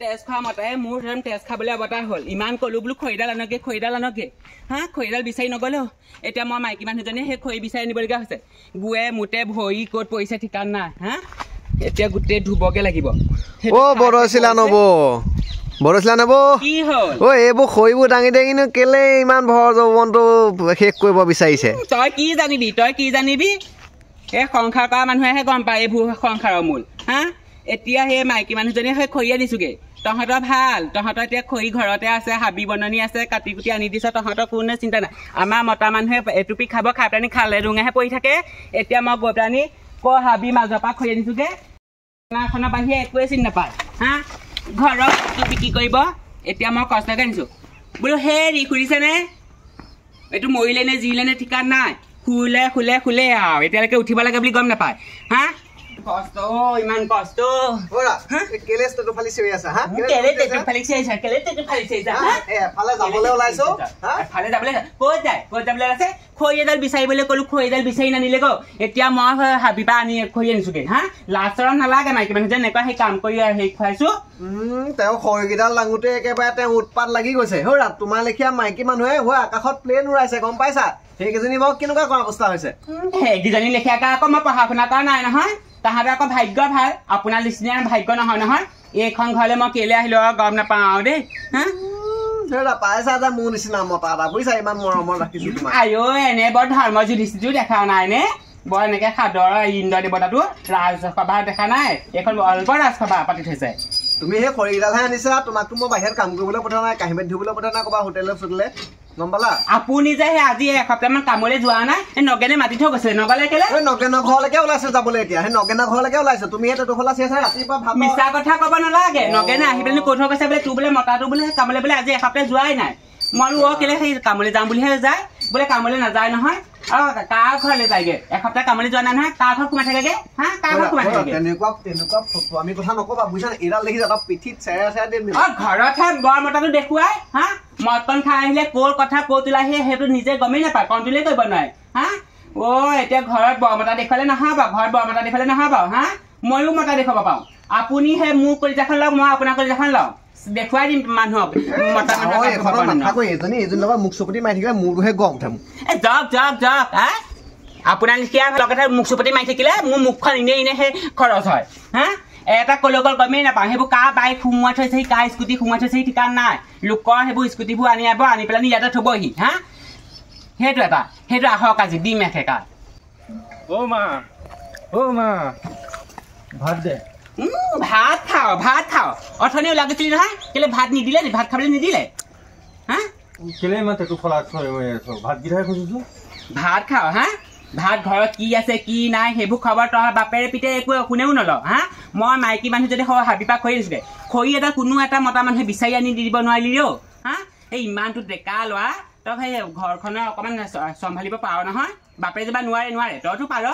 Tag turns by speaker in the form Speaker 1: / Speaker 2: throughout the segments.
Speaker 1: তেজ খোৱা মতাই মোৰ তেজ খাবলৈ অৱতাৰ হ'ল ইমান ক'লো বোলো খৰিডাল আনকে হা খৰিডাল বিচাৰি নগ'লো এতিয়া মই মাইকী মানুহজনীয়ে সেই খৰি বিচাৰি আনিবলগীয়া হৈছে গুৱে মোতে ভৰি ক'ত পৰিছে ঠিকান নাই হা এতিয়া গোটেই ধুবকে লাগিব
Speaker 2: বৰচিলা নব
Speaker 1: কি হ'ল
Speaker 2: এইবোৰ খৰিবোৰ দাঙি দাঙিনো কেলে ইমান ভৰ যৌৱনটো শেষ কৰিব বিচাৰিছে
Speaker 1: তই কি জানিবি এই সংসাৰ কৰা মানুহেহে গম পায় এইবোৰ সংসাৰৰ মূল হা এতিয়া সেই মাইকী মানুহজনীয়ে সেই খৰি আনিছোগে তহঁতৰ ভাল তহঁতৰ এতিয়া খৰি ঘৰতে আছে হাবি বননি আছে কাটি কুটি আনি দিছ তহঁতৰ কোনো চিন্তা নাই আমাৰ মতা মানুহে এটুপি খাব খাই পেলানি খালে ডুঙেহে পৰি থাকে এতিয়া মই গৈ পেলানি হাবি মাজৰ পৰা খৰি আনিছোগে খনৰ বাহিৰে একোৱে চিনি নাপায় হা ঘৰত বিক্ৰী কৰিব এতিয়া মই কষ্টকে আনিছো বোলো হেৰি শুনিছেনে এইটো মৰিলে নে জিলে নে ঠিকান নাই শুলে আৰু এতিয়ালৈকে উঠিব লাগে বুলি গম নাপায় হা কষ্ট ইমান কষ্ট খৰি এডাল বিচাৰিবলৈ ক'লো খৰি এডাল বিচাৰি নানিলে গো এতিয়া মই হাবি পৰা আনি খৰি আনিছোগে হা লাষ্টৰত নালাগে মাইকী মানুহ যেনেকুৱা সেই কাম কৰি হেৰি খুৱাইছো
Speaker 2: তেওঁ খৰিকেইডাল লাঙোতে একেবাৰে তেওঁ উৎপাত লাগি গৈছে তোমাৰ লেখীয়া মাইকী মানুহে আকাশত প্লেন উৰাইছে গম পাইছা সেইকেইজনী বাৰু কেনেকুৱা কৰা অৱস্থা হৈছে
Speaker 1: সেইকেইজনী লেখীয়াকে আকৌ মই পঢ়া শুনা কৰা নাই নহয় তাহাঁতৰ আকৌ ভাগ্য ভাল আপোনাৰ নিচিনা ভাগ্য নহয় এইখন ঘৰলৈ মই কেলে আহিলো গম নাপাওঁ দেই
Speaker 2: পাইছা যে মোৰ নিচিনা মতা এটা বুজিছা ইমান মৰমত ৰাখিছো
Speaker 1: আইঅ এনে বৰ ধৰ্ম যুধিষ্ঠিৰো দেখা নাই নে বৰ এনেকে সাদৰ ইন্দ্ৰ দেৱতাটো ৰাজসভা দেখা নাই এইখন অল্প ৰাজসভা পাতি থৈছে
Speaker 2: তুমি সেই খৰিকেইডালহে আনিছা তোমাকতো মই বাহিৰত কাম কৰিবলৈ পঠোৱা নাই কাঁহী বাতি ধুবলৈ পঠোৱা নাই ক'বা হোটেলে চোটেলে গম পালা
Speaker 1: আপুনি যে আজি এসপ্তাহমান কামলৈ যোৱা নাই নগেনে মাতি থৈ গৈছে নগলে কেলে
Speaker 2: নগেনৰ ঘৰলৈকে ওলাইছে যাবলৈ এতিয়া সেই নগেনৰ ঘৰলৈকে ওলাইছে তুমি টোফলা চিয়াছা ৰাতিপুৱা ভাব
Speaker 1: মিছা কথা ক'ব নালাগে নগেনে আহি পেলাই কৈ থৈ গৈছে বোলে তোৰ বোলে মতাটো বোলে কামলৈ বোলে আজি এসপ্তাহ যোৱাই নাই মই কেলে সেই কামলৈ যাম বুলিহে যায় বোলে কামলৈ নাযায় নহয় আৰু কাৰ ঘৰলৈ যায়গে এসপ্তাহ কামলৈ যোৱা নাই নহয় কাৰ ঘৰত সোমাই থাকেগে হা কাৰ ঘৰত সোমাই থাকে
Speaker 2: তেনেকুৱা আমি কথা নকবা বুজিছা এইডাল দেখি যাবা পিঠিত চেৰা দিম
Speaker 1: ঘৰতহে বৰ মতাটো দেখুৱাই হা মটন খাই আহিলে ক'ৰ কথা ক'ত ওলাই সেইটো নিজে গমেই নাপায় কণ্ট্ৰলেই কৰিব নোৱাৰে হা এতিয়া ঘৰত বৰ মতা দেখুৱালে নহব ঘৰত বৰ মতা দেখুৱালে নহব হা ময়ো মতা দেখুৱাব পাওঁ আপুনি সেই মোৰ কলিজাখন লওক মই আপোনাৰ কলিজাখন লওঁ দেখুৱাই দিম মানুহক
Speaker 2: মুখ চুপতি মাৰি থাকিলে মোৰহে গম উঠে
Speaker 1: যাওক আপোনাৰ লিখীয়া লগতে মুখ চুপতি মাৰি থাকিলে মোৰ মুখখন এনেহে খৰচ হয় হা এটা কলৈ গ'ল গমেই নাপাওঁ সেইবোৰ কাৰ বাইক সোমোৱাই থৈছে কাৰ স্কুটি সোমোৱাই থৈছে ঠিকান নাই লোকৰ সেইবোৰ স্কুটিবোৰ আনি পেলাই ইয়াতে থবহি হা সেইটো আহক আজি দিম একেকাৰ
Speaker 2: ভাত দে
Speaker 1: ভাত খাও অথনি লাগিছিল নহয় কেলে ভাত নিদিলে ভাত খাবলৈ নিদিলে হা
Speaker 2: কেলে ভাতকেইটাহে খুজিছো
Speaker 1: ভাত খাও হা ভাত ঘৰত কি আছে কি নাই সেইবোৰ খবৰ তই বাপেৰে পিতে একো কোনেও নলওঁ হা মই মাইকী মানুহ যদি হাবি পৰা খৰি দিছোগে খৰি এটা কোনো এটা মতা মানুহে বিচাৰি আনি দি দিব নোৱাৰিলি হা এই ইমানটো ডেকা লোৱা তই সেই ঘৰখনৰ অকণমান চম্ভালিব পাৰ নহয় বাপেৰে যেবা নোৱাৰে তইতো পাৰ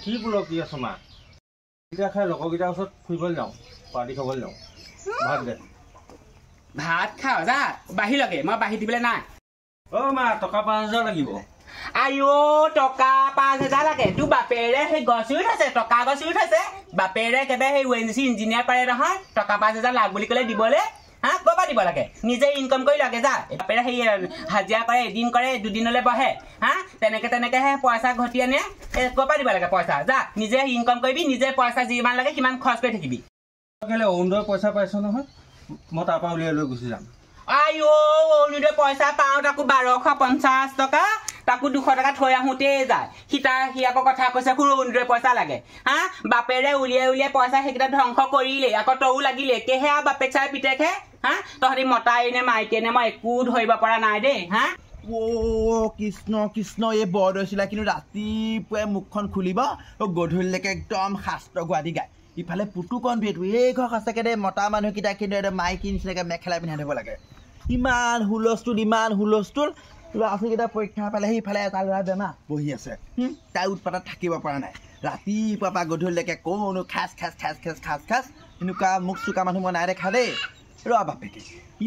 Speaker 2: কি বোলো কি আছো মা এতিয়া খাই লগৰকেইটাৰ ওচৰত ফুৰিবলৈ যাওঁ পাৰ্টি খাবলৈ যাওঁ
Speaker 1: ভাত খাওঁ যা বাঢ়ি লগে মই বাঢ়ি দিবলৈ নাই
Speaker 2: মা টকা 5,000 লাগিব
Speaker 1: আইঅ টকা 5,000 লাগে তোৰ বাপেৰে সেই গছ ৰুই থৈছে টকা গছ ৰুই থৈছে বাপেৰে একেবাৰে সেই ONGC ইঞ্জিনিয়াৰ পাৰে নহয় টকা 5,000 লাগ বুলি ক'লে দিবলৈ হা ক'ৰপৰা দিব লাগে নিজে ইনকম কৰি লাগে যা বাপেৰে সেই হাজিৰা কৰে এদিন কৰে দুদিনলৈ বহে হা তেনেকেহে পইচা ঘটি আনে ক'ৰপৰা দিব লাগে পইচা যা নিজে ইনকম কৰিবি নিজে পইচা যিমান লাগে সিমান খৰচ কৰি থাকিবি
Speaker 2: অৰুণোদয় পইচা পাইছ নহয় মই তাৰ পৰা উলিয়াই লৈ গুচি যাম
Speaker 1: আইঅ অৰুণোদয় পইচা পাওঁ তাকো 1250 টকা তাকো 200 টকা থৈ আহোঁতেই যায় সি আকৌ কথা কৈছে অৰুণোদয় পইচা লাগে হা বাপেৰে উলিয়াই পইচা সেইকেইটা ধ্বংস কৰিলে আকৌ তয়ো লাগিলে একেহে আৰু বাপেক চাই পিতেকহে হা তহঁতি মতাই নে মাইকী নে মই একো ধৰিব পৰা নাই দেই হা
Speaker 3: কৃষ্ণ এই বৰদৈচিলা কিন্তু ৰাতিপুৱাই মুখখন খুলিব গধূলিলৈকে একদম শাস্ত্ৰ গুৱাহাটী গায় ইফালে পুতুকণ ভেটু এই ঘৰ সঁচাকৈ দেই মতা মানুহকেইটা কিন্তু এটা মাইকী নিচিনাকৈ মেখেলা পিন্ধাই থ'ব লাগে ইমান হুলস্থুল ল'ৰা ছোৱালীকেইটা পৰীক্ষা পালেহি ইফালে এটা ল'ৰা বেমাৰ বহি আছে তাই উৎপাতত থাকিব পৰা নাই ৰাতিপুৱাৰ পৰা গধূলিলৈকে কোনো খাচ এনেকুৱা মুখ চোকা মানুহ মই নাই দেখা দেই বাপেকে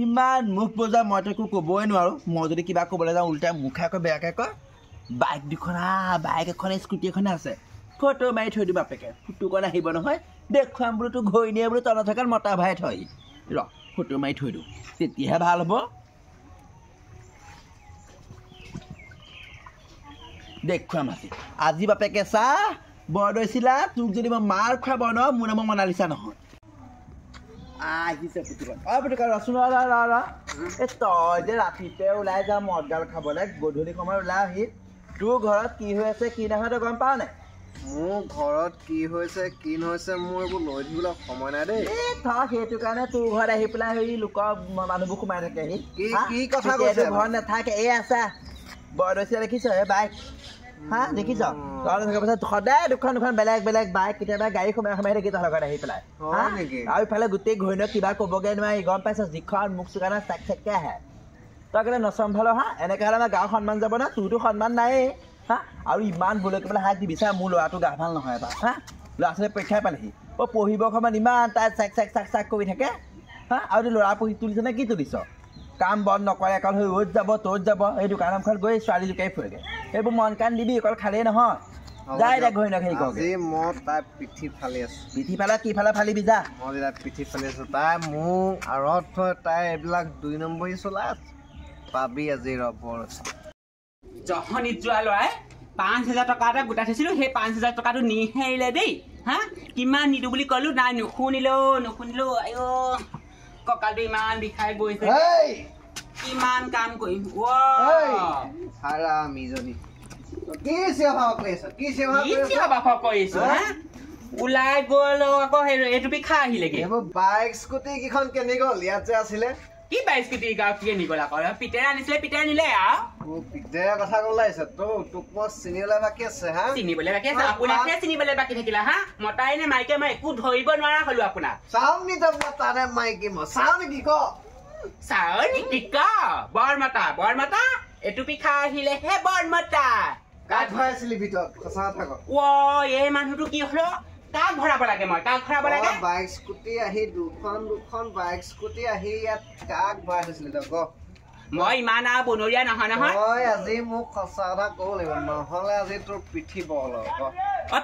Speaker 3: ইমান মুখ বজা মইতো একো ক'বই নোৱাৰোঁ মই যদি কিবা ক'বলৈ যাওঁ উল্টাই মুখে আকৌ বেয়াকৈ কয় বাইক দুখন বাইক এখন স্কুটি এখনে আছে ফটো মাৰি থৈ দিওঁ বাপেকে ফুটুকণ আহিব নহয় দেখুৱাম বোলো তোৰ ঘৈণীয়ে বোলো তলত থকাত মতা ভাই থয় ৰ ফটো মাৰি থৈ দিওঁ তেতিয়াহে ভাল হ'ব দেখুৱাম আজি বাপেকে চা বৰদৈ চিলা তোক যদি মই মাৰ খুৱাব ন মোৰ নাম মনালিছা নহয় আহিছে পুতুকণ পুতুকণ ৰচোন এই তই যে ৰাতিতে ওলাই যা মদ গাল খাবলৈ গধূলি সময়ত ওলাই আহি তোৰ ঘৰত কি হৈ আছে কি নহয় তই গম পাৱ নাই
Speaker 2: মোৰ ঘৰত কি হৈছে কি নহৈছে মোৰ এইবোৰ লৈ থাকিবলৈ সময় নাই দেই
Speaker 3: সেইটো কাৰণে তোৰ ঘৰত আহি পেলাই হেৰি লোকৰ মানুহবোৰ সোমাই থাকে
Speaker 2: কি কথা কৈছে
Speaker 3: ঘৰত নাথাকে এই আছা বৰদৈ চিলা দেখিছ এই বাইক হা দেখিছ সদায় দুখন বেলেগ বেলেগ বাইক কেতিয়াবা গাড়ী সোমাই থাকি তহঁতৰ ঘৰত আহি পেলাই আৰু ইফালে গোটেই ঘৈণীয়েক কিবা ক'বগৈ নোৱাৰি গম পাইছ যিখন মুখ চুকানা চেক চেককে আহে তই কেলে নচম্ভাল হা এনেকৈ হ'লে আমাৰ গাঁৱৰ সন্মান যাব না তোৰতো সন্মান নায়েই হা আৰু ইমান ভুলকৈ পেলাই হাক দিবি চা মোৰ ল'ৰাটো গা ভাল নহয় এবাৰ হা ল'ৰা ছোৱালী পৰীক্ষাই পালেহি পঢ়িবৰ সময়ত ইমান তাই চাক কৰি থাকে হা আৰু তোৰ ল'ৰা পঢ়ি তুলিছ নে কি তুলিছ কাম বন্ধ নকৰে অকল হৈ অ'ত যাব ত'ত যাব এই দোকানখন গৈ ছোৱালী লুকাই ফুৰেগৈ এইবোৰ মন কাণ দিবি অকল খালেই নহয় যা এতিয়া ঘৈণীয়েক হেৰি কৰগৈ
Speaker 2: মই তাই পিঠি ফালি আছোঁ
Speaker 3: পিঠি ফালে কি ফালে ফালিবি যা
Speaker 2: মই তাই পিঠি ফালি আছোঁ তাই মোক আঁৰত থৈ তাই এইবিলাক 2 নম্বৰী চলাই আছে পাবি আজি ৰবৰ
Speaker 1: জহনিত যোৱা ল'ৰাই 5,000 টকা এটা গোটাই থৈছিলোঁ সেই 5,000 টকাটো নিহে আহিলে দেই হা কিমান নিদিওঁ বুলি ক'লোঁ নাই নুশুনিলোঁ আইঅ কঁকালটো ইমান বিষাই গৈছে কিমান কাম কৰিম ওলাই গ'ল আকৌ এইটো খাই আহিলেগে
Speaker 2: বাইক স্কুটি কেইখন কেনি গ'ল ইয়াত যে আছিলে
Speaker 1: কি বাইক স্কুটি কেনি গ'ল আকৌ পিতেৰে আনিছিলে পিতেৰে নিলে আৰু
Speaker 2: পিতেৰে কথা ক'লাইছে তোক মই চিনিবলৈ বাকী আছে হা
Speaker 1: চিনিবলৈ বাকী আছে আপোনাকে চিনিবলৈ বাকী থাকিলা হা মতাই নে মাইকে মই একো ধৰিব নোৱাৰা হ'লো আপোনাক
Speaker 2: চাওঁ নিত মতা নে মাইকী মই চাওঁ নেকি ক বৰমতা এটুপি খাই আহিলেহে বৰমতা কাক ভৰাই আছিলি ভিতৰত সঁচা কথা ক
Speaker 1: এই মানুহটো কি হলো কাক ভৰাব লাগে মই কাক ভৰাব লাগে
Speaker 2: বাইক স্কুটি আহি দুখন বাইক স্কুটি আহি ইয়াত কাক ভৰাই থৈছিলি তই ক
Speaker 1: মই ইমান আৰু বনৰীয়া নহয়
Speaker 2: আজি মোক সঁচা কথা ক'ব লাগিব নহ'লে আজি তোৰ পিঠি বহল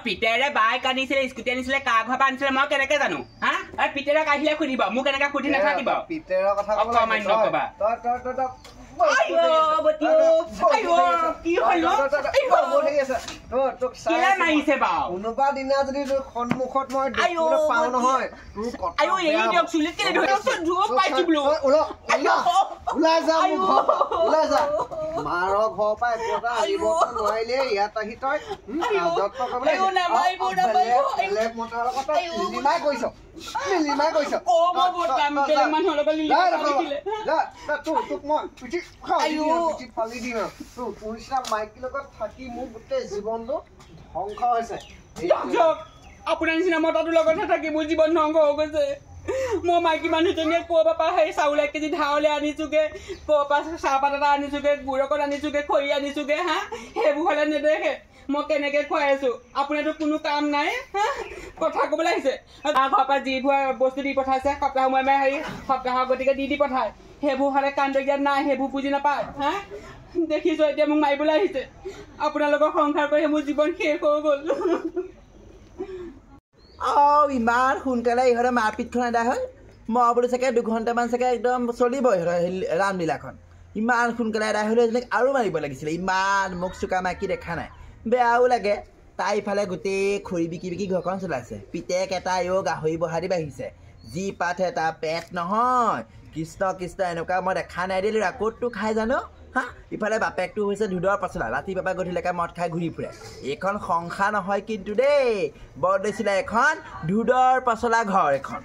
Speaker 1: পিতেৰে বাইক আনিছিলে স্কুটি আনিছিলে কাৰ ঘৰৰ পৰা আনিছিলে মই কেনেকে জানো হা পিতেৰক আহিলে সুধিব মোক এনেকে সুধি নাথাকিব
Speaker 2: পিতেৰৰ কথা কোনোবা দিনা যদি তোৰ সন্মুখত মই পাওঁ নহয় ওলাই যা মাৰৰ ঘৰৰ পৰা একোটা আহিব নোৱাৰিলে ইয়াত আহি তই বেলেগ মতাৰ লগত লিলিমাই কৈছ তোক মই পিঠি ফালি দিম তোৰ নিচিনা মাইকীৰ লগত থাকি মোৰ গোটেই জীৱনটো ধ্বংস হৈছে
Speaker 1: আপোনাৰ নিচিনা মতাটোৰ লগত নাথাকি মোৰ জীৱন ধ্বংস হৈ গৈছে মই মাইকী মানুহজনীয়ে ক'ৰবাৰ পৰা সেই চাউল 1 কেজি ধাৰলৈ আনিছোগে ক'ৰবাৰ পৰা চাহপাত এটা আনিছোগে গুড় অকণ আনিছোগে খৰি আনিছোগে হা সেইবোৰ হ'লে নেদেখে মই কেনেকে খুৱাই আছো আপোনাৰতো কোনো কাম নাই হা কথা ক'বলৈ আহিছে ঘৰৰ পৰা যিবোৰ বস্তু দি পঠাইছে সপ্তাহ সময় হেৰি সপ্তাহৰ গতিকে দি পঠায় সেইবোৰ হ'লে কাণ্ড জ্ঞান নাই সেইবোৰ বুজি নাপায় হা দেখিছো এতিয়া মোক মাৰিবলৈ আহিছে আপোনালোকৰ সংসাৰ কৰি মোৰ জীৱন শেষ হৈ গ'ল
Speaker 3: ইমান সোনকালে ইহঁতে মাৰপিটখন আদায় হ'ল মই বোলো চাগে 2 ঘণ্টামান চাগে একদম চলিব ইহঁতৰ ৰামলীলাখন ইমান সোনকালে আদায় হ'লে আৰু মাৰিব লাগিছিলে ইমান মুখ চুকা মাইকী দেখা নাই বেয়াও লাগে তাই ইফালে গোটেই খৰি বিকি ঘৰখন চলাইছে পিতেক এটা গাহৰি বহাদি বাঢ়িছে যি পাঠে তাৰ পেট নহয় কৃষ্ণ এনেকুৱা মই দেখা নাই দেই ল'ৰা ক'তটো খাই জানো হা ইফালে বাপেকটো হৈছে ধুদৰ পচলা ৰাতিপুৱা গধূলিলৈকে মদ খাই ঘূৰি ফুৰে এইখন সংসাৰ নহয় কিন্তু দেই বৰদৈ চিলা এখন ধুদৰ পচলা ঘৰ এখন